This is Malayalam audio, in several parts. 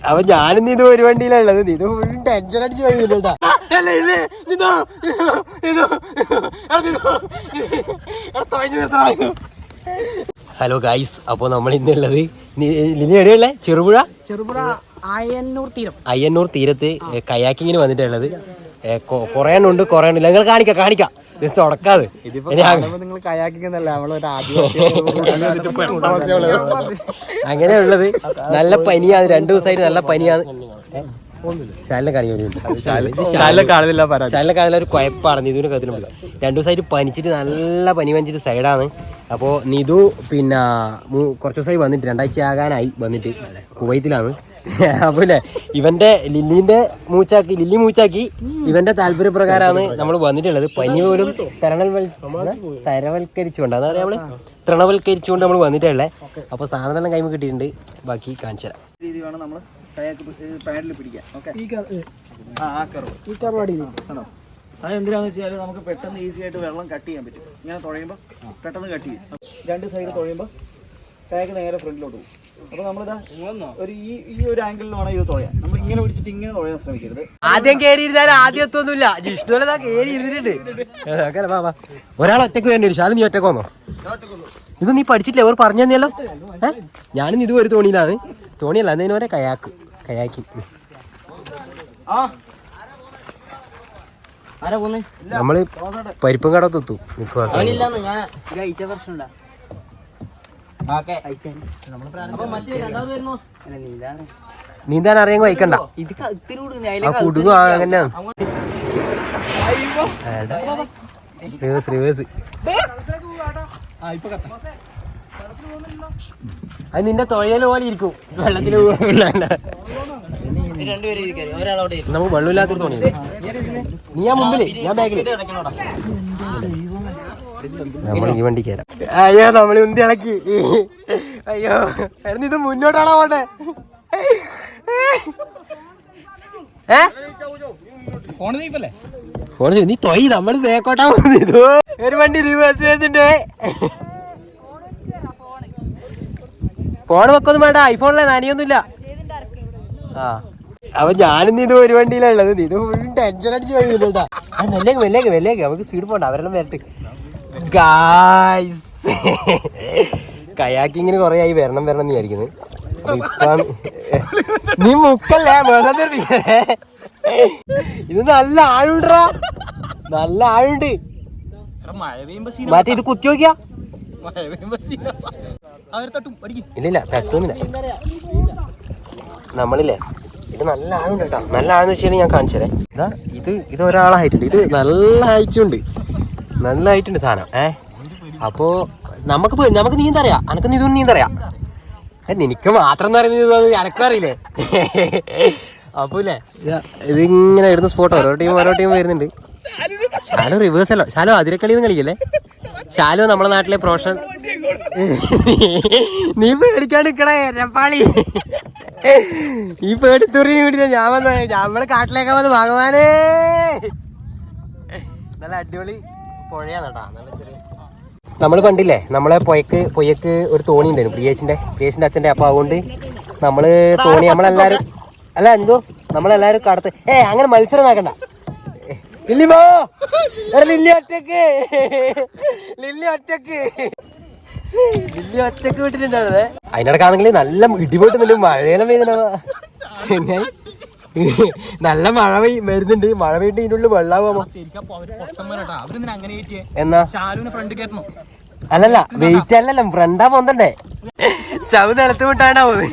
അപ്പൊ ഞാനും ഇത് ഒരു വണ്ടിയിലുള്ളത് ഇത് ഫുൾ ടെൻഷൻ അടിച്ച് പോയിട്ടാ. ഹലോ ഗൈസ്, അപ്പോൾ നമ്മൾ ഇന്നുള്ളത് ലിനി എവിടെയുള്ള ചെറുപുഴ അയ്യന്നൂർ തീരത്ത് കയാക്കിങ്ങിന് വന്നിട്ടുള്ളത്. കുറേ ഉണ്ട്, കുറേ ഉണ്ട്. നിങ്ങൾ കാണിക്കാം തുടക്കാതെ. അങ്ങനെയുള്ളത് നല്ല പനിയാണ്, 2 ദിവസമായിട്ട് നല്ല പനിയാണ്. ശാലിനെ കാണില്ല, ഒരു കുഴപ്പമാണ്. നിതുവിനെ കത്തിലുണ്ട് 2 ദിവസമായിട്ട് പനിച്ചിട്ട് നല്ല പനി പനിച്ചിട്ട് സൈഡാണ്. അപ്പോൾ നിതു പിന്നെ കുറച്ച് ദിവസമായി വന്നിട്ട് 2 ആഴ്ച ആകാനായി വന്നിട്ട് കുവൈത്തിലാണ്. അപ്പോൾ ഇവന്റെ ലില്ലി മൂച്ചാക്കി ഇവന്റെ താല്പര്യപ്രകാരമാണ് നമ്മൾ വന്നിട്ടുള്ളത്. പനി പോലും തരവൽക്കരിച്ചുകൊണ്ട് അതാ നമ്മള് തൃണവൽക്കരിച്ചുകൊണ്ട് നമ്മൾ വന്നിട്ടുള്ളത്. അപ്പോൾ സാധനം കൈമ കിട്ടിയിട്ടുണ്ട്, ബാക്കി കാണിച്ചു തരാം. അതെന്തിനാന്ന് വെച്ചാൽ നമുക്ക് പെട്ടെന്ന് ഈസി ആയിട്ട് വെള്ളം കട്ട് ചെയ്യാൻ പറ്റും. ഇങ്ങനെ തുഴയുമ്പോൾ പെട്ടെന്ന് കട്ട് ചെയ്യും. 2 സൈഡ് തുഴയുമ്പോൾ ടയക്ക് നേരെ ഫ്രണ്ടിലോട്ട് പോകും. അപ്പൊ നമ്മളിതാ ഈ ഒരു ആംഗിളിൽ വേണം ഇത് തുഴയാൻ. നമ്മൾ ഇങ്ങനെ പിടിച്ചിട്ട് ഇങ്ങനെ തുഴയാൻ ശ്രമിക്കരുത്. ആദ്യം കയറി ഇരുന്നാലും ആദ്യത്തൊന്നുമില്ല. ജിഷ്ണുവിനെ കയറി ഇരുന്നിട്ടുണ്ട്. ഒരാൾ ഒറ്റക്ക് വേണ്ടി വരും. ശാലു നീ ഒറ്റക്ക് വന്നോ? ഇത് നീ പഠിച്ചിട്ടില്ല, അവർ പറഞ്ഞു തന്നെയല്ലോ. ഞാനും ഇത് ഒരു തോണിയിലാണ്. തോണിയല്ല, എന്നതിന് വരെ കയാക്കി. നമ്മള് പരിപ്പും കടത്തെത്തു നീന്താൻ അറിയാൻ വയ്ക്കണ്ട. കുടുങ്ങും അങ്ങനെയാണ്. റിവേഴ്സ് അത് നിന്റെ തൊഴിൽ പോലെ ഇരിക്കും. വെള്ളത്തിൽ നമുക്ക് വെള്ളമില്ലാത്തൊരു തോണിയില്ലേ? നീ ആ മുമ്പില്, ഞാൻ ബാക്കില്. നമ്മൾ ഈ വണ്ടി കയറാം. അയ്യോ, നമ്മൾ ഉന്തി ഇളക്കി. അയ്യോ, ഇത് മുന്നോട്ടാണോ പോട്ടെ? ഫോൺ നീ തൊയ്, നമ്മൾ ബേക്കോട്ടാ പോകുന്നത്. ഒരു വണ്ടി റിവേഴ്സ് ചെയ്തിട്ടുണ്ട്. ഫോൺ വെക്കൊന്നും വേണ്ട, ഐഫോണിലെ നനിയൊന്നുമില്ല. അപ്പൊ ഞാനും ഇത് ഒരു വണ്ടിയിലുള്ളത്. ഇത് ഫുൾ ടെൻഷൻ അടിച്ച് പോയിട്ടാ. മെല്ലേക്ക് നമുക്ക് സ്പീഡ് പോണ്ട, അവരെല്ലാം വരട്ടെ. ഗായ്സ്, കയാക്കിങ്ങിന് കുറെ ആയി വരണം എന്ന് വിചാരിക്കുന്നത്. നീ മുക്കല്ലേ വെള്ളത്തിൽ. ഇത് നല്ല ആഴുണ്ടാ, നല്ല ആഴുണ്ട്. മറ്റേ ഇത് കുത്തി നോക്കിയാ ഇല്ല, തട്ടൊന്നുമില്ല. നമ്മളില്ലേ ഇത് നല്ല ആഴുണ്ട് കേട്ടോ. നല്ല ആഴെന്ന് വെച്ചാൽ ഞാൻ കാണിച്ചു തരാം. ഇതാ ഇത് ഒരാളായിട്ടുണ്ട്. ഇത് നല്ല ഹൈറ്റുണ്ട്, നല്ല ഹൈറ്റുണ്ട് സാധനം. അപ്പോ നമുക്ക് നീന്തറിയാം. അനക്ക് നീന്തും നീന്തറിയാം. നിനക്ക് മാത്രം എന്ന് പറയുന്നത് എനക്കറിയില്ലേ? അപ്പൊ ഇല്ലേ ഇതിങ്ങനെ ഇടുന്ന സ്പോട്ട് ഓരോ ടീം വരുന്നുണ്ട്. ശാലു റിവേഴ്സല്ലോ. ശാലു അതിരക്കളിയൊന്നും കളിക്കല്ലേ? ശാലു നമ്മളെ നാട്ടിലെ പ്രൊഫഷണൽ. നീ പേടിക്കാണ്ട് നിക്കണേ രപ്പാളി. ഈ പേടിത്തുറി പിടിച്ച ഞാൻ വന്ന നമ്മള് കാട്ടിലേക്കാ വന്ന് ഭഗവാനേ. നല്ല അടിപൊളി പുഴയാണ് കേട്ടാ, നല്ല ചെറിയ. നമ്മൾ കണ്ടില്ലേ നമ്മളെ പൊയ്യക്ക് ഒരു തോണി ഉണ്ടായിരുന്നു, പ്രിയേശിന്റെ അച്ഛൻ്റെ. അപ്പൊ അതുകൊണ്ട് നമ്മള് തോണി നമ്മളെല്ലാരും നമ്മളെല്ലാരും കടത്ത്. അങ്ങനെ മത്സരം നോക്കണ്ട. ലില്ലി ഒറ്റക്ക് വിട്ടിട്ടുണ്ടായിരുന്നേ. അതിനിടക്കാണെങ്കിൽ നല്ല ഇടിപോട്ടുന്നില്ല, മഴയെല്ലാം പെയ്യുന്നുണ്ടാവാ. നല്ല മഴ വരുന്നുണ്ട്. മഴ പെയ്യിട്ട് ഇതിനുള്ളിൽ വെള്ളാവാമോ? എന്നാ അല്ലല്ല, വെയിറ്റ് അല്ലല്ലോ, ഫ്രണ്ടാ പോന്നണ്ടേ. ചവ് നിലത്ത് വിട്ടാണ്ടാ പോകുന്നത്.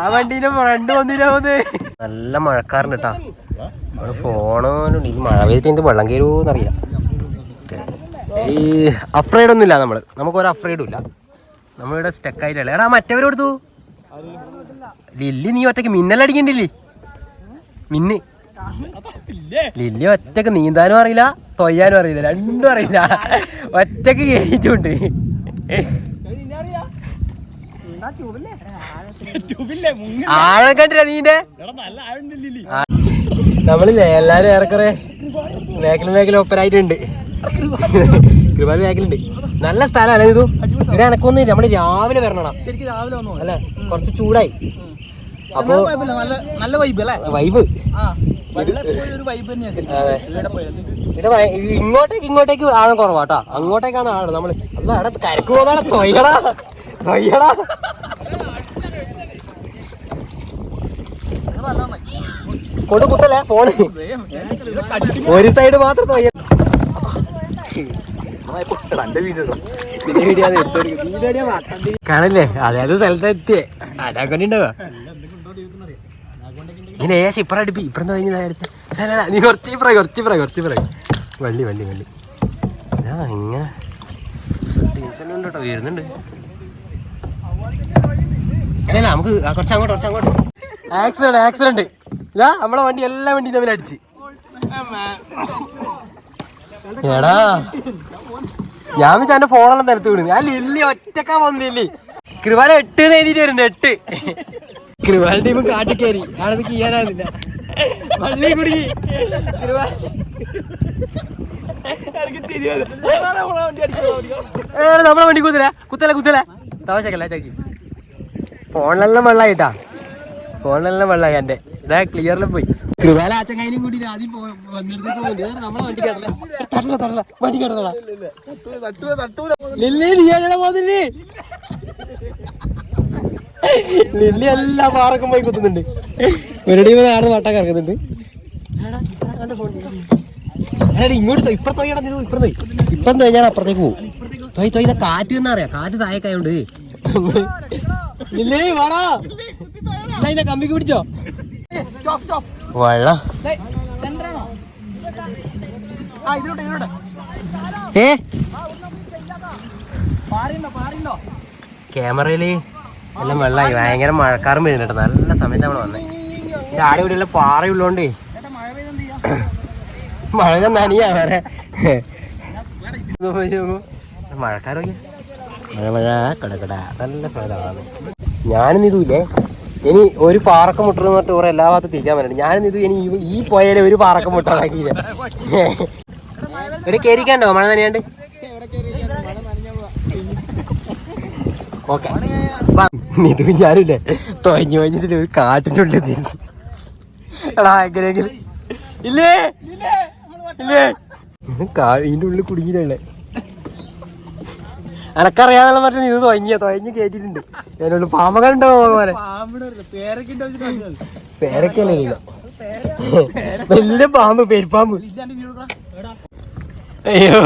ആ വണ്ടീന്റെ ഫ്രണ്ട് വന്നില്ല പോകുന്നത്. നല്ല മഴക്കാറുണ്ട് കേട്ടാ. ഫോണുണ്ട്. ഈ മഴ പെയ്തിട്ട് വെള്ളം കയറുമെന്നറിയില്ല. ഈ അഫ്രൈഡ് ഒന്നുമില്ല. നമുക്കൊരു അഫ്രൈഡും ഇല്ല. നമ്മളിവിടെ സ്റ്റക്കായിട്ടല്ലേ. എടാ മറ്റവരെ കൊടുത്തു ലില്ലി. നീ ഒറ്റക്ക് മിന്നലടിക്കണ്ടില്ലേ? ലില്ലി ഒറ്റക്ക് നീന്താനും അറിയില്ല, തൊയ്യാനും അറിയില്ല, രണ്ടും അറിയില്ല. ഒറ്റക്ക് കയറിയിട്ടുണ്ട്. ആഴം കണ്ടില്ല നീന്റെ? നമ്മളില്ലേ എല്ലാരും ഏറെക്കുറെ മേഖല ഒപ്പരായിട്ടുണ്ട്. കൃപാൽ ബാക്കിലുണ്ട്. നല്ല സ്ഥലമല്ലേ ഇത്? ഇവിടെ എനക്കൊന്നും നമ്മള് രാവിലെ വരണടാ. ശരിക്കും രാവിലെ വന്നോ? അല്ലെ, കുറച്ച് ചൂടായി. അപ്പൊ നല്ല വൈബ് അല്ലേ? വൈബ് ഇങ്ങോട്ടേക്ക് ആഴം കുറവാട്ടോ, അങ്ങോട്ടേക്കാണ് ആഴം. നമ്മള് അല്ല അവിടെ കരക്ക് പോകുന്ന തൊയ്യടാ തൊയ്യടാ. കൊണ്ട് കുത്തല്ലേ ഫോണ്, ഒരു സൈഡ് മാത്രം തൊയ്യ. കാണല്ലേ അതായത് സ്ഥലത്ത് എത്തിയേ അനാക്കൊണ്ടിണ്ടാവാ. ഇങ്ങനെ ഏശം ഇപ്പറ അടുപ്പി ഇപ്പറം കഴിഞ്ഞ നീ കുറച്ച് വള്ളി ഇങ്ങനെ കേട്ടോ വരുന്നുണ്ട്. അല്ല നമുക്ക് കുറച്ചങ്ങോട്ട് ആക്സിഡന്റ് ഇതാ നമ്മളെ വണ്ടി എല്ലാ വണ്ടിയും തമ്മിൽ അടിച്ച്. എടാ ഞാൻ വെച്ചാൽ എന്റെ ഫോണെല്ലാം നിലത്ത് വീണ്. ഞാൻ ലില്ലി ഒറ്റക്കാ വന്നില്ലേ, കൃപാല 8 എഴുതിട്ട് വരുന്നുണ്ട്. 8 കൃപാല ടീം കാട്ടിക്കേറി ആണത് ചെയ്യാനാകുന്നില്ല. വള്ളി കുടുങ്ങി നമ്മളെ വണ്ടി കുത്തല തവശക്കല്ല ചാക്കി. ഫോണിലെല്ലാം വെള്ളായിട്ടാ, ഫോണിലെല്ലാം വെള്ളായി. എന്റെ ഇതാ ക്ലിയറിലും പോയി. കൃപാല അച്ഛൻ കൈനും കൂടി ആദ്യം വന്നിടത്തേക്ക് പോയി നമ്മളെ വണ്ടി കേട്ടല വണ്ടി കേട്ടതാ ലില്ലി എല്ലാ പാറക്കും പോയി കുത്തുന്നുണ്ട്. ഒരു ടീം നാട് വട്ടൊക്കെ ഇറക്കുന്നുണ്ട്. ഇങ്ങോട്ട് ഇപ്പുറത്ത് പോയി ഇപ്പം തോയി ഞാൻ അപ്പുറത്തേക്ക് പോകും. തൊയ് കാറ്റ് എന്നാ അറിയാം, കാറ്റ് താഴേക്കായോണ്ട്. ലില്ലി വാടാ ഇതാ കമ്പിക്ക് പിടിച്ചോ വെള്ളം. ക്യാമറയില് എല്ലാം വെള്ളമായി, ഭയങ്കര മഴക്കാറും വരുന്നുണ്ട്. നല്ല സമയത്ത് നമ്മൾ വന്നത്. എൻ്റെ ആടെ ഇവിടെയുള്ള പാറയുള്ളോണ്ട് മഴ നനിയാ വേറെ മഴക്കാരൊക്കെ മഴ കടക്കട നല്ല സമയത്താണ്. ഞാനും ഇതുമില്ലേ ഇനി ഒരു പാറക്ക മുട്ടെന്ന് പറഞ്ഞിട്ട് ഓരോ എല്ലാ ഭാഗത്തും തിരിക്കാൻ പറ്റും. ഞാനും ഇത് ഇനി ഈ പോയാലേ ഒരു പാറക്ക മുട്ടാക്കിയില്ല. ഇവിടെ കയറിക്കാണ്ടോ മഴ നനയാണ്ട്? ഓക്കെ ഇതും ഞാനില്ലേ തൊഴഞ്ഞു കഴിഞ്ഞിട്ട് ഒരു കാട്ടിൻ്റെ ഉള്ളിൽ എടാ എങ്ങനെയെങ്കിലും ഇല്ലേ ഇതിൻ്റെ ഉള്ളിൽ കുടുങ്ങിയില്ലേ. എനക്കറിയാന്നുള്ള പറഞ്ഞ ഇത് തൊഴഞ്ഞ് കയറ്റിട്ടുണ്ട്. എന്നോട് പാമ്പകളുണ്ടോ പോലെ പേരക്കല്ലേ വലിയ പാമ്പ്, പെരുപ്പാമ്പ്. അയ്യോ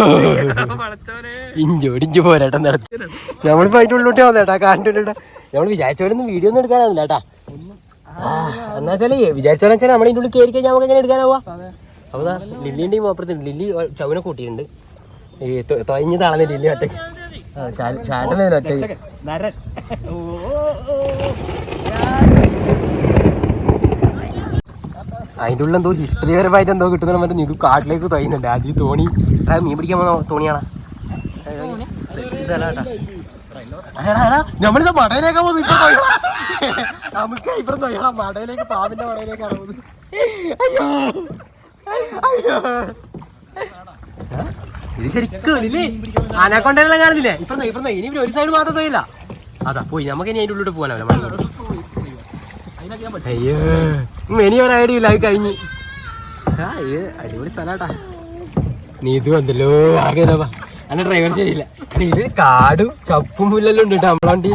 ഇഞ്ചോടിഞ്ചു പോരാട്ടം നടത്തി. നമ്മളിപ്പോ അതിൻ്റെ ഉള്ളിലോട്ട് വന്നേട്ടാ, കാണിട്ടുണ്ട്. നമ്മൾ വിചാരിച്ചോലൊന്നും വീഡിയോ ഒന്നും എടുക്കാനാവില്ല കേട്ടാ. എന്നാ വെച്ചാല് വിചാരിച്ചോളെ വെച്ചാൽ നമ്മളിതിൻ്റെ ഉള്ളിൽ കയറി കഴിഞ്ഞാൽ നമുക്ക് എങ്ങനെ എടുക്കാനാവാ. അപ്പൊ ലില്ലിൻ്റെയും അപ്പുറത്തുണ്ട്. ലില്ലി ചവിനെ കൂട്ടിയിട്ടുണ്ട്. ഈ തൊഴഞ്ഞ് താളന്ന് ലില്ലി ഒറ്റയ്ക്ക് ഒറ്റയ്ക്ക്. അതിൻ്റെ ഉള്ളിൽ എന്തോ ഹിസ്റ്ററി പരമായിട്ട് എന്തോ കിട്ടുന്ന മറ്റേ ഇത് കാട്ടിലേക്ക് തൊയ്യുന്നുണ്ട്. ആദ്യം തോണി മീൻ പിടിക്കാൻ പോകുന്ന തോണിയാണ്. നമ്മളിത് മടയിലേക്കാ പോകുന്നത്. ഇപ്പൊ നമുക്ക് ഇപ്പുറം തൊയ്യണം, മടയിലേക്ക് പാമ്പിന്റെ മടയിലേക്കാണ് പോകുന്നത്. ഇത് ശരിക്കും ഇല്ലേ അനാക്കൊണ്ടെല്ലാം കാണുന്നില്ലേ? ഇപ്പുറം ഇനി ഒരു സൈഡ് മാത്രം തൊയ്യില്ല. അതാ പോയി നമുക്ക് ഇനി അതിൻ്റെ ഉള്ളിലോട്ട് പോകാനാവില്ല. അയ്യോ ഇനി ഒരു ഐഡിയ ഇല്ല, അത് കഴിഞ്ഞ്. ഇത് അടിപൊളി സ്ഥലാട്ടാ. നീ ഇത് വന്നല്ലോ ആകെ അല്ല ഡ്രൈവർ ശരിയില്ല. ഇത് കാടും ചപ്പും പുല്ലെല്ലാം ഉണ്ട് കേട്ടോ നമ്മളെ വണ്ടി.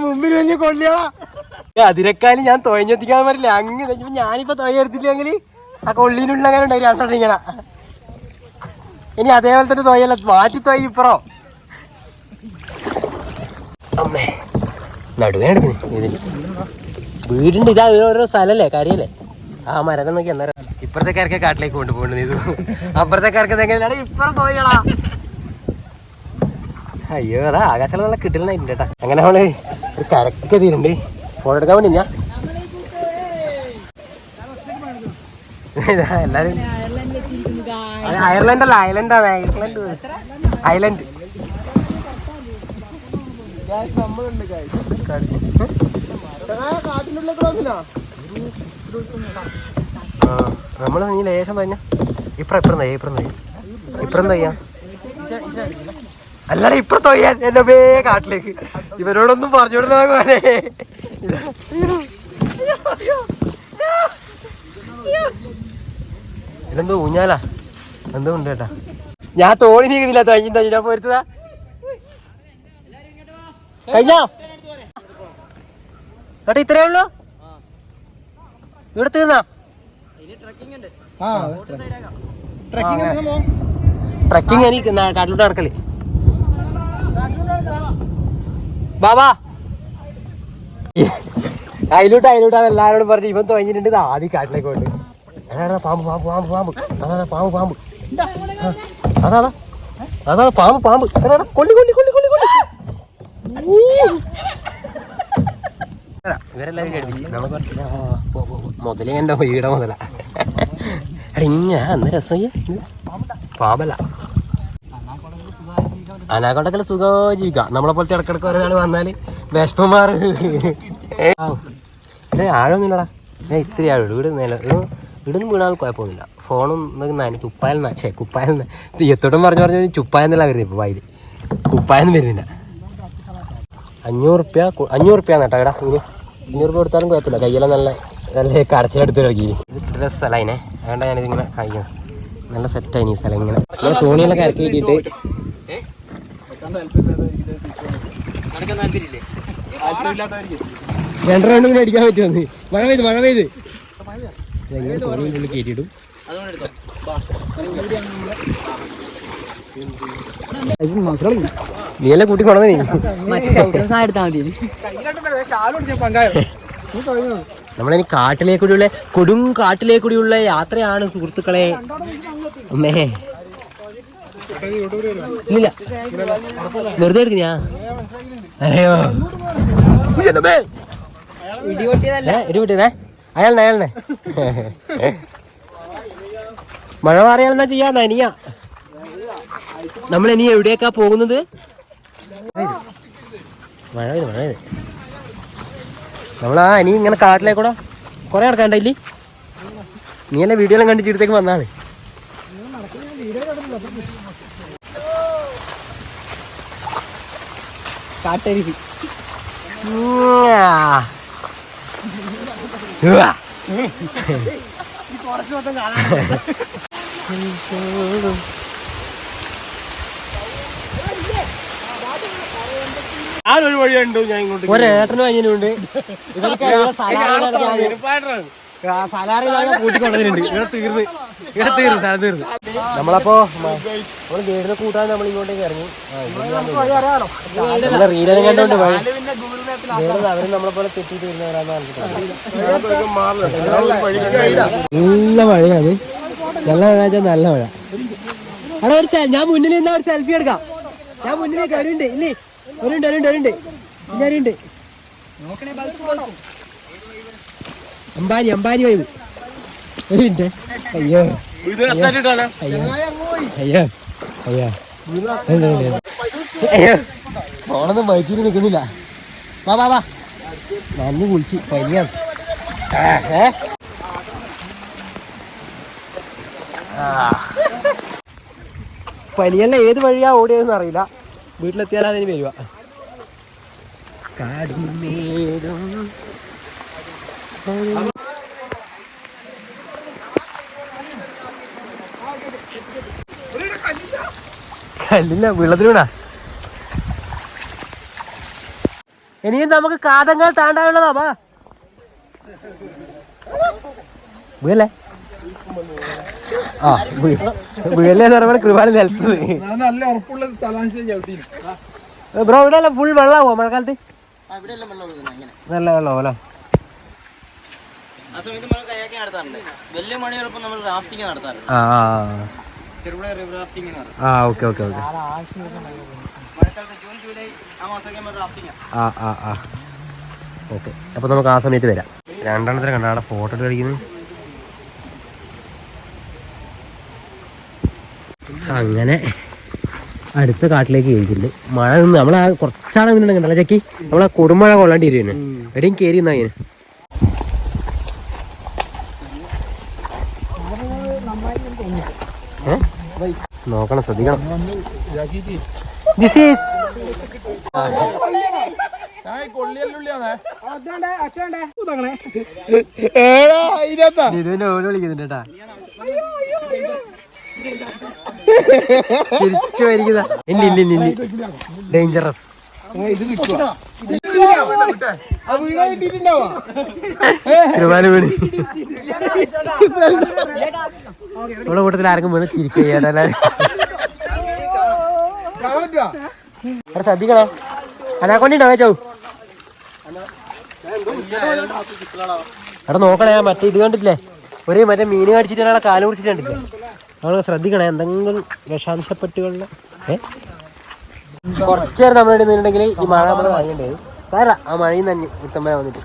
മുമ്പിൽ വലിയ കൊള്ളിയാളാ. അതിനേക്കാളും ഞാൻ തൊഴഞ്ഞെത്തിക്കാൻ പറ്റില്ല. അങ്ങ് ഞാനിപ്പോ തൊയ്യെടുത്തില്ലെങ്കിൽ ആ കൊള്ളീനുള്ള അങ്ങനെ ഉണ്ടായി രണ്ടെണ്ണിങ്ങനെ. ഇനി അതേപോലെ തന്നെ തൊയ്യല്ല, മാറ്റി തൊയ് ഇപ്പറോ. അമ്മേ നടുവേ എടുക്കുന്നു. ഇതിന് വീടിൻ്റെ ഇതാ ഓരോ സ്ഥലല്ലേ, കാര്യല്ലേ. ആ മരം നോക്കി അന്നേരം ഇപ്പുറത്തേക്കാർക്ക് കാട്ടിലേക്ക് കൊണ്ടുപോകേണ്ടത്. ഇത് അപ്പുറത്തേക്കാർക്ക് എങ്ങനെയാണ് ഇപ്പുറം തൊയ്യടാ. അയ്യോ അതാ ആകാശം നല്ല കിട്ടലുണ്ടായിട്ടുണ്ട് കേട്ടാ. അങ്ങനെ നമ്മള് ഒരു കരക്ക് തീരുണ്ട്. ഫോട്ടോ എടുക്കാൻ വേണ്ടി ഞാൻ എല്ലാരും അയർലൻഡ് അല്ല, ഐലൻഡാണ്. ഐലൻഡ് നമ്മള് നീ ലേശം പറഞ്ഞ ഇപ്പുറം ഇപ്പറം തൊയ്യാ അല്ലടാ ഇപ്പുറം തൊയ്യാൻ എന്നെ ബേ കാട്ടിലേക്ക് ഇവരോടൊന്നും പറഞ്ഞുവിടണ പോലെ ഇതെന്തോ ഊഞ്ഞാലാ എന്തോ ഉണ്ട് കേട്ടാ ഞാൻ തോണി നീങ്ങുന്നില്ല തഞ്ഞിന്താ ഞാൻ പോരുത്തതാ കഴിഞ്ഞോ കേട്ടോ ഇത്രയേ ഉള്ളൂ ഇവിടെ തീർന്നാ ട്രക്കിങ് എനിക്ക് കാട്ടിലോട്ട് നടക്കല് ബാബാ അതിലോട്ട് എല്ലാരോടും പറഞ്ഞു ഇവൻ തുഴഞ്ഞിട്ടുണ്ട് ആദ്യം കാട്ടിലേക്ക് കൊണ്ട് പാമ്പ് പാമ്പ് പാമ്പ് പാമ്പ് അതാ പാമ്പ് പാമ്പ് അതാ അതാ പാമ്പ് പാമ്പ് കൊള്ളി കൊള്ളി കൊള്ളി കൊള്ളി കൊള്ളി ഇവരെല്ലാരും കേൾപ്പിച്ചു മുതലേ എൻ്റെ വീട മുതല എടാ ഇങ്ങ അന്ന് രസം പാമ്പല്ല അനാക്കൊണ്ടൊക്കെ സുഖം ജീവിക്കാം നമ്മളെ പോലത്തെ ഇടക്കിടക്ക് ഒരാൾ വന്നാല് വിഷമം മാറ് ആഴൊന്നുമില്ലടാ ഞാൻ ഇത്തിരി ആഴുള്ളൂ ഇവിടുന്ന് വീണാൽ കുഴപ്പമൊന്നുമില്ല ഫോണും കുപ്പായം തീയത്തോട്ടും പറഞ്ഞു ചുപ്പായം എന്നല്ല വരുന്നത് ഇപ്പോൾ വായിൽ കുപ്പായൊന്നും വരുന്നില്ല 500 റുപ്യ കേട്ടോ എടാ ഇനി 500 രൂപ കൊടുത്താലും കുഴപ്പമില്ല കയ്യെല്ലാം നല്ല നല്ല കടച്ചിലെടുത്ത് കളിക്കി ഇത് ഡ്രസ് സ്ഥലം അതിനെ അതുകൊണ്ടാണ് ഞാനിതിങ്ങനെ കാണിക്കുന്നത് നല്ല സെറ്റായി ഈ സ്ഥലം ഇങ്ങനെ തോണിയെല്ലാം കരക്കി കിട്ടിയിട്ട് രണ്ട് റൗണ്ട് കൂടെ അടിക്കാൻ പറ്റുമെന്ന് മഴ പെയ്ത് കയറ്റിയിടും നീ എല്ലാം കൂട്ടി കൊണ്ടു നമ്മളിനി കാട്ടിലേക്കൂടിയുള്ള കൊടും കാട്ടിലേക്കൂടിയുള്ള യാത്രയാണ് സുഹൃത്തുക്കളെ അമ്മേ ഇല്ല വെറുതെ എടുക്കുന്നയാ അയ്യോ ഇടിപൊട്ടിയതേ അയാളെ മഴ മാറിയാലെന്നാ ചെയ്യാ നനിയ നമ്മളിനി എവിടേക്കാ പോകുന്നത് മഴ പെയ്ത് നമ്മളാ ഇനി ഇങ്ങനെ കാട്ടിലേക്കൂടെ കുറെ നടക്കാണ്ടില്ലേ നീ എല്ലാം വീഡിയോ എല്ലാം കണ്ടിട്ട് ഇടത്തേക്ക് വന്നാണ് കാട്ടരുത് ഒരേട്ടനും അനിയനുണ്ട് കൂട്ടിക്കൊണ്ടതിനുണ്ട് ഇവിടെ തീർന്ന് നമ്മളപ്പോ നമ്മള് ഗൈഡിനെ കൂട്ടാൻ നമ്മൾ ഇങ്ങോട്ടേക്ക് ഇറങ്ങി നമ്മളെ റീഡനെ കണ്ടോണ്ട് അവരും നമ്മളെ പോലെ തെറ്റിയിട്ട് വരുന്നവരാന്ന് നല്ല മഴയാണ് നല്ല മഴ വെച്ചാൽ നല്ല മഴ അവിടെ ഒരു ഞാൻ മുന്നിൽ നിന്നാ ഒരു സെൽഫി എടുക്കാം ഞാൻ മുന്നിലേക്ക് വരുന്നുണ്ട് ഇല്ലേ വരുന്നുണ്ട് അമ്പാനി വൈബ് ഒരു മിനിറ്റ് അയ്യോ ഫോണൊന്നും ബൈക്കിൽ നിൽക്കുന്നില്ല വാ നന്ദി കുളിച്ച് പനിയാണ് പനിയല്ല ഏത് വഴിയാ ഓടിയതെന്ന് അറിയില്ല വീട്ടിലെത്തിയാലും അതിന് വരുക കാടും മേടും കല്ലില്ല വെള്ളത്തിലൂടാ ഇനിയും നമുക്ക് കാതങ്ങൾ താണ്ടാനുള്ളതാ വാ വീഴല്ലേ ആ വീഴല്ലേന്ന് പറയുമ്പോൾ കൃപാലം നിലത്തത് ബ്രോ ഇവിടെ അല്ല ഫുൾ വെള്ളമാവോ മഴക്കാലത്ത് നല്ല വെള്ളമാവല്ലോ ഓക്കെ ഓക്കെ ഓക്കെ ഓക്കെ അപ്പൊ നമുക്ക് ആ സമയത്ത് വരാം രണ്ടെണ്ണത്തിന് കണ്ടാണ് ഫോട്ടോ എടുത്ത് കളിക്കുന്നു അങ്ങനെ അടുത്ത കാട്ടിലേക്ക് കയറിയിട്ടുണ്ട് മഴ നിന്ന് നമ്മളാ കുറച്ചാളെ നിന്നുണ്ടല്ലോ ചക്കി നമ്മളാ കൊടുമഴ കൊള്ളാണ്ടി വരുന്നു എവിടെയും കയറി നിന്നാ ഇങ്ങനെ നോക്കണം, ശ്രദ്ധിക്കണം. ദിസ് ഈസ് ഇതിന്റെ ഓട് വിളിക്കുന്നുണ്ട് കേട്ടാ. തിരിച്ചു വരിക്കുന്ന ഡേഞ്ചറസ്. നമ്മുടെ കൂട്ടത്തിൽ ആർക്കും വീണ് ചിരിക്കുക. ശ്രദ്ധിക്കണേ, അനാക്കൊണ്ടിണ്ടാവേ ചോ. അവിടെ നോക്കണേ, മറ്റേ ഇത് കണ്ടിട്ടില്ലേ, ഒരു മറ്റേ മീൻ കടിച്ചിട്ട് ഒരാളെ കാല് പിടിച്ചിട്ട് കണ്ടില്ലേ. നമ്മൾ ശ്രദ്ധിക്കണേ, എന്തെങ്കിലും വിഷാംശപ്പെട്ടുകളിൽ കുറച്ചു നേരം നമ്മൾ നിന്നിട്ടുണ്ടെങ്കിൽ ഈ മഴ നമ്മൾ വാങ്ങേണ്ടത് സാറ. ആ മഴയും തന്നെ ഉത്തമ വന്നിട്ട്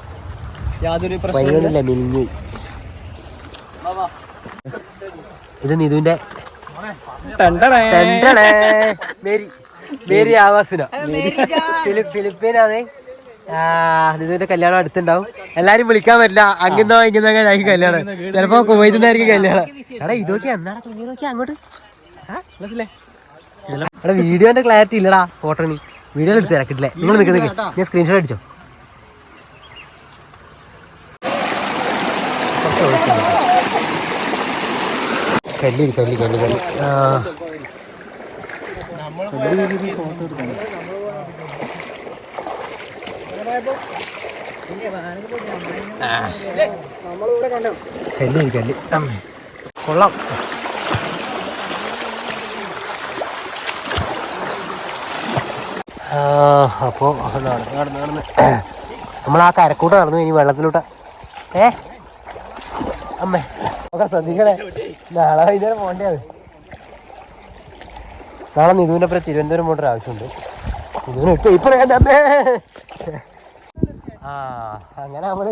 യാതൊരു പനിയൊന്നുമില്ല, മിനിഞ്ഞു. ഇത് നിതുവിന്റെ മേരി ആവാസുന ഫിലിപ്പീനാണ്. നിതുവിന്റെ കല്യാണം അടുത്തുണ്ടാവും. എല്ലാരും വിളിക്കാൻ പറ്റില്ല, അങ്ങുന്നോ ഇങ്ങുന്നോ ആയിരിക്കും കല്യാണം. ചിലപ്പോ കുവൈത്തുനിന്നായിരിക്കും കല്യാണം. എടാ ഇതൊക്കെ എന്താണ് നോക്കിയാ അങ്ങോട്ട്. എടാ വീഡിയോന്റെ ക്ലാരിറ്റി ഇല്ലടാ, ഫോട്ടോന് വീഡിയോ എടുത്ത് തരാക്കിട്ടില്ലേ. നിങ്ങൾ നിൽക്കുന്നേ, ഞാൻ സ്ക്രീൻഷോട്ട് അടിച്ചോ. കല്ലി കല്ലി കല്ലി കല്ലി. കല്ലി കല്ലി കൊള്ളാം. അപ്പോൾ നടന്ന് നമ്മൾ ആ കരക്കൂട്ട നടന്നു. ഇനി വെള്ളത്തിലോട്ട് അമ്മേ ഒക്കെ ശ്രദ്ധിക്കണേ, നാളെ വൈകുന്നേരം പോകേണ്ടത്. നാളെ നിധുവിൻ്റെ അപ്പുറം തിരുവനന്തപുരം പോകേണ്ട ആവശ്യമുണ്ട്. നിധുവിന് ഇപ്പം അമ്മേ. അങ്ങനെ നമ്മൾ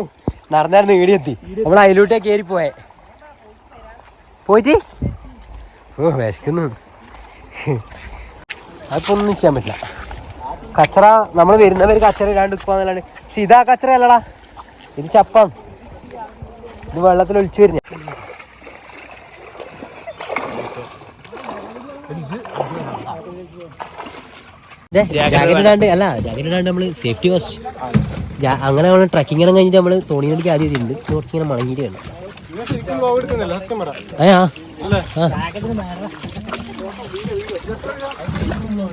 നടന്നായിരുന്നു ഈടിയെത്തി. നമ്മൾ അതിലൂട്ടേ കയറി പോയിട്ട് വിശക്കുന്നു. അതിപ്പോൾ ഒന്നും ചെയ്യാൻ പറ്റില്ല. കച്ചറ നമ്മൾ വരുന്നവർ കച്ചറ ഇടാണ്ട് നിൽക്കുവാന്നല്ലാണ്ട്. പക്ഷെ ഇതാ കച്ചറ അല്ലടാ, ഇത് ചപ്പം. ഇത് വെള്ളത്തിൽ ഒലിച്ചു വരുന്ന. ജാക്കറ്റ് ഇടാണ്ട് അല്ല, ജാക്കറ്റ് ഇടാണ്ട് നമ്മള് സേഫ്റ്റി ഫസ്റ്റ്. അങ്ങനെ നമ്മൾ ട്രക്കിങ് എല്ലാം കഴിഞ്ഞിട്ട് നമ്മള് തോണിയിലേക്ക് ആദ്യം ചെയ്തിട്ടുണ്ട്. കുറച്ചിങ്ങനെ മടങ്ങിയിട്ടാണ്.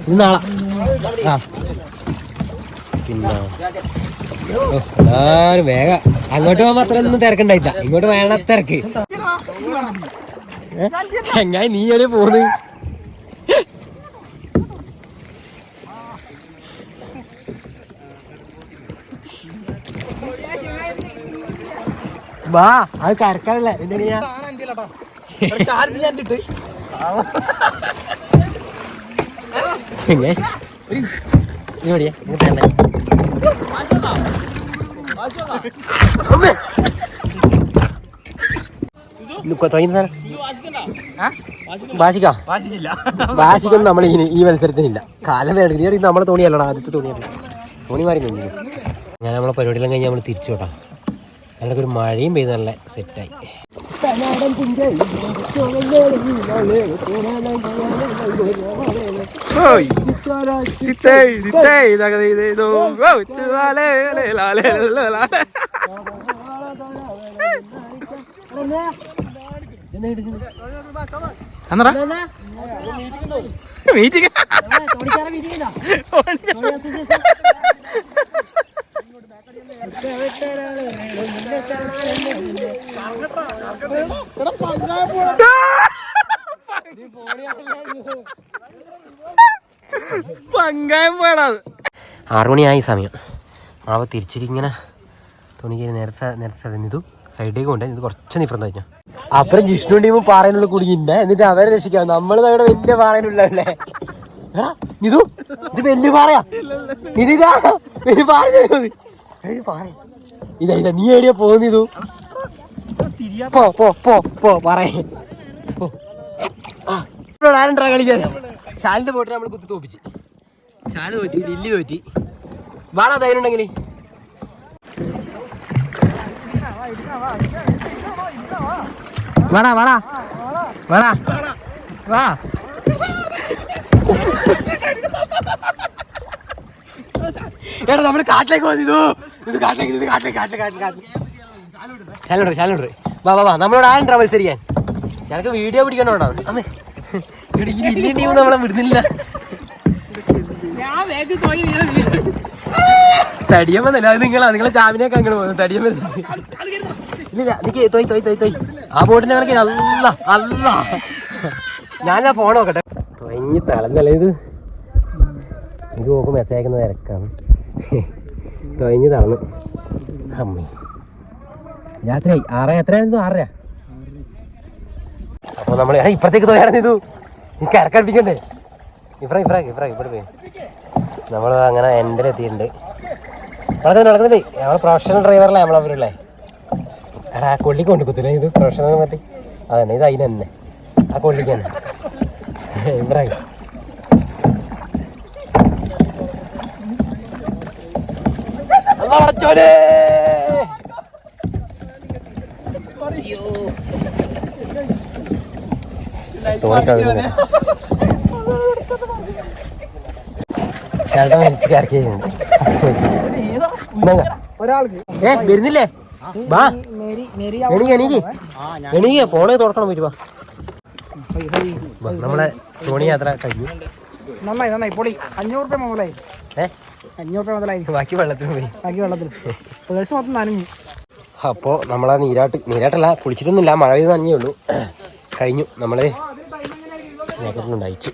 ഇത് നാളെ പിന്നെ എല്ലാരും വേഗം അങ്ങോട്ട് പോകുമ്പോ അത്ര ഒന്നും തിരക്കുണ്ടായില്ല. ഇങ്ങോട്ട് വേണ തിരക്ക്. ചെങ്ങായി നീ എവിടെ പോന്ന്? വാ, അത് കരക്കാനല്ലേ. എന്തിനാ ചെങ്ങായി നീ എവിടെയാ? വാശിക്കൊന്നും നമ്മൾ ഈ മത്സരത്തിനില്ല. കാലം വേണ്ട. നമ്മളെ തോണിയല്ലടാ, ആദ്യത്തെ തോണിയല്ല. തോണി മാറി നിന്നു. ഞാൻ നമ്മളെ പരിപാടിയെല്ലാം കഴിഞ്ഞ് നമ്മൾ തിരിച്ചു കേട്ടോ. അതിലൊക്കെ ഒരു മഴയും പെയ്ത് നല്ല സെറ്റായി. പങ്കായം 6 മണിയായി സമയം. മാവ് തിരിച്ചിരിങ്ങനെ തുണിക്ക് നേരത്തെ നിതു സൈഡിലേക്ക് കൊണ്ട് ഇത് കുറച്ച് നിപ്പുറം കഴിഞ്ഞു. അപ്പുറം ജിഷ്ണു ടീമും പാറയിനുള്ള കുടുങ്ങിയിട്ടുണ്ട്. എന്നിട്ട് അവരെ രക്ഷിക്കാം. നമ്മളിത് അവിടെ വലിയ പാറയിലുള്ളല്ലേ. എടാ നിതു, ഇത് വലിയ പാറയാ. ഇതിതാ വലിയ പാറ. ഇതാ ഇതാ നീ എവിടെയാ പോകുന്നിതു? പറയേ ആരുണ്ടാ കളിക്കാൻ? ഷാലിന്റെ പോയിട്ട് നമ്മൾ കുത്തി തോപ്പിച്ച്. Shall തോറ്റി, lily തോറ്റി. വാടാ ധൈര്യം ഉണ്ടെങ്കിൽ. വാടാ വാടാ വാടാ വാ. എടാ നമ്മള് കാട്ടിലേക്ക് വന്നിരുന്നു. ഇത് കാട്ടിലേക്ക് വാ വാ വാ, നമ്മളോട് ആരും ട്രാവൽസ് ചെയ്യാൻ. ഞങ്ങൾക്ക് വീഡിയോ പിടിക്കണോടാ അമ്മേ. ഇന്ത്യൻ ടീം നമ്മളെ വിടുന്നില്ല. തടിയമ്മന്നല്ല, അത് നിങ്ങളെ ചാവിനൊക്കെ അങ്ങനെ പോകുന്നു. തടിയമ്മ ഇല്ല, എനിക്ക് തൊയ് ആ ബോട്ടിന്റെ കണക്ക് അല്ല അല്ല. ഞാനാ ഫോൺ നോക്കട്ടെ. തൊയഞ്ഞ് തളന്നല്ലേ ഇത്. ഇത് നോക്കും മെസ്സേജ് അയക്കുന്ന തിരക്കാണ്. തൊയഞ്ഞ് തളന്ന് അമ്മേ. രാത്രി 6 എത്രയായിരുന്നു? 6. അപ്പോൾ നമ്മൾ ഇപ്പുറത്തേക്ക് തൊയ്യാണെന്ന് ഇത് എനിക്ക് ഇറക്കടിപ്പിക്കണ്ടേ. ഇവിടെ പോയി നമ്മൾ അങ്ങനെ എൻ്റെ എത്തിയിട്ടുണ്ട്. നടക്കുന്നുണ്ട്. നമ്മൾ പ്രൊഫഷണൽ ഡ്രൈവറല്ലേ നമ്മളവരല്ലേ. എടാ ആ കൊള്ളിക്ക് കൊണ്ട് കുത്തില്ല ഇത് പ്രൊഫഷണൽ പറ്റി. അതന്നെ ഇത് അതിന് തന്നെ ആ കൊള്ളിക്ക് തന്നെ. ഇവിടെ വരുന്നില്ലേ? വാ എണീക്ക് ഫോണ് തുറക്കണം പറ്റുവാ. നമ്മളെ തോണി യാത്ര കഴിഞ്ഞു. നന്നായി പൊളി. 500 രൂപ മുതലായി. 500 രൂപ മുതലായി. ബാക്കി വെള്ളത്തിന് പോയി. പേഴ്സ് മൊത്തം നനഞ്ഞു. അപ്പോൾ നമ്മളെ നീരാട്ടല്ല, കുളിച്ചിട്ടൊന്നുമില്ല, മഴ പെയ്ത് നനഞ്ഞേ ഉള്ളൂ. കഴിഞ്ഞു. നമ്മള് അയച്ച്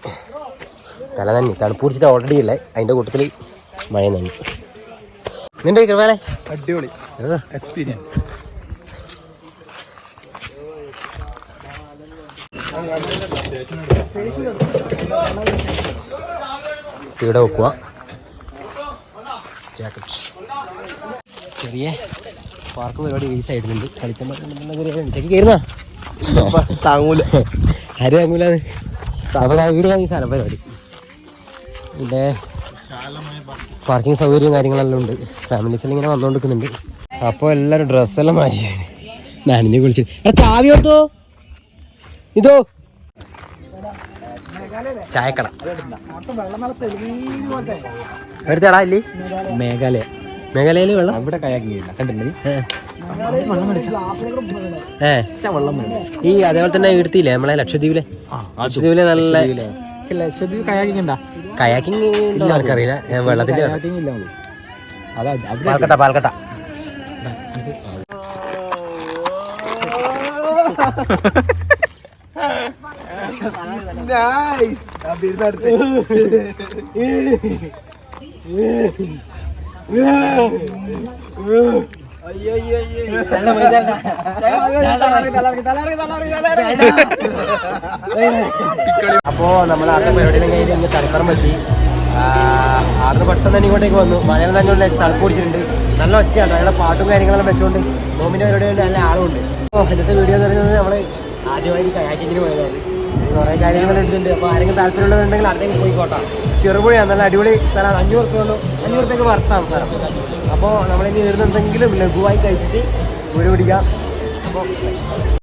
തല നന്ദി തണുപ്പ് പിടിച്ചിട്ട് ഓൾറെഡി ഇല്ലേ, അതിൻ്റെ കൂട്ടത്തിൽ മഴ നന്ദി. നിന്റെ കൃപാലേ അടിപൊളി എക്സ്പീരിയൻസ്. ഇവിടെ വെക്കുക. ചെറിയ പാർക്ക് പരിപാടി ഈ സൈഡിലുണ്ട്. കളിക്കാൻ കയറുന്ന താങ്ങൂല, ആരും താങ്ങൂലാന്ന്. വീട് ഈ സ്ഥലം പരിപാടി. പിന്നെ പാർക്കിംഗ് സൗകര്യവും കാര്യങ്ങളെല്ലാം ഉണ്ട്. ഫാമിലീസെല്ലാം ഇങ്ങനെ വന്നുകൊണ്ടിരിക്കുന്നുണ്ട്. അപ്പോൾ എല്ലാവരും ഡ്രസ്സെല്ലാം മാറ്റിയിട്ടുണ്ട്. നനഞ്ഞ് കുളിച്ച്. എടാ ചാവി കൊടുത്തോ. ഇതോ ചായക്കട എടുത്തടാ ഇല്ലേ. മേഘാലയയില് വെള്ളം ഇവിടെ കയാക്കിങ് കണ്ടില്ലേ? ഈ അതേപോലെ തന്നെ എടുത്തില്ലേ നമ്മളെ ലക്ഷദ്വീപിലെ നല്ല ലക്ഷദ്വീപ് കയാക്കിങ് ഉണ്ടാ? കയാക്കിങ് ഉണ്ടോ എനിക്കറിയില്ല. വെള്ളത്തിന്റെ പാൽക്കട്ട അപ്പോ നമ്മൾ ആദ്യം പരിപാടിയിലും കഴിഞ്ഞ് ഇങ്ങനെ തലപ്പുറം പറ്റി. ആദ്യം പെട്ടെന്ന് തന്നെ ഇങ്ങോട്ടേക്ക് വന്നു. മഴയിൽ തന്നെ തണുപ്പ് പിടിച്ചിട്ടുണ്ട്. നല്ല ഒച്ചയാണ്. ഞങ്ങളുടെ പാട്ടും കാര്യങ്ങളെല്ലാം വെച്ചുകൊണ്ട് നോമിൻ്റെ പരിപാടി നല്ല ആളുമുണ്ട്. അപ്പോൾ ഇന്നത്തെ വീഡിയോ എന്ന് പറയുന്നത് നമ്മൾ ആദ്യമായി കയാക്കിങ്ങിന് പോയതാണ്. കുറേ കാര്യങ്ങൾ എടുത്തിട്ടുണ്ട്. അപ്പോൾ ആരെങ്കിലും താല്പര്യമുള്ളവരുണ്ടെങ്കിൽ അടുത്തേക്ക് പോയിക്കോട്ടെ. ചെറുപുഴയാണ്, നല്ല അടിപൊളി സ്ഥലമാണ്. 500 രൂപയ്ക്ക് വർത്താണ് സ്ഥലം. അപ്പോൾ നമ്മളിനി വരുന്നെന്തെങ്കിലും ലഘുവായി കഴിച്ചിട്ട് വീട് പിടിക്കാം. അപ്പോൾ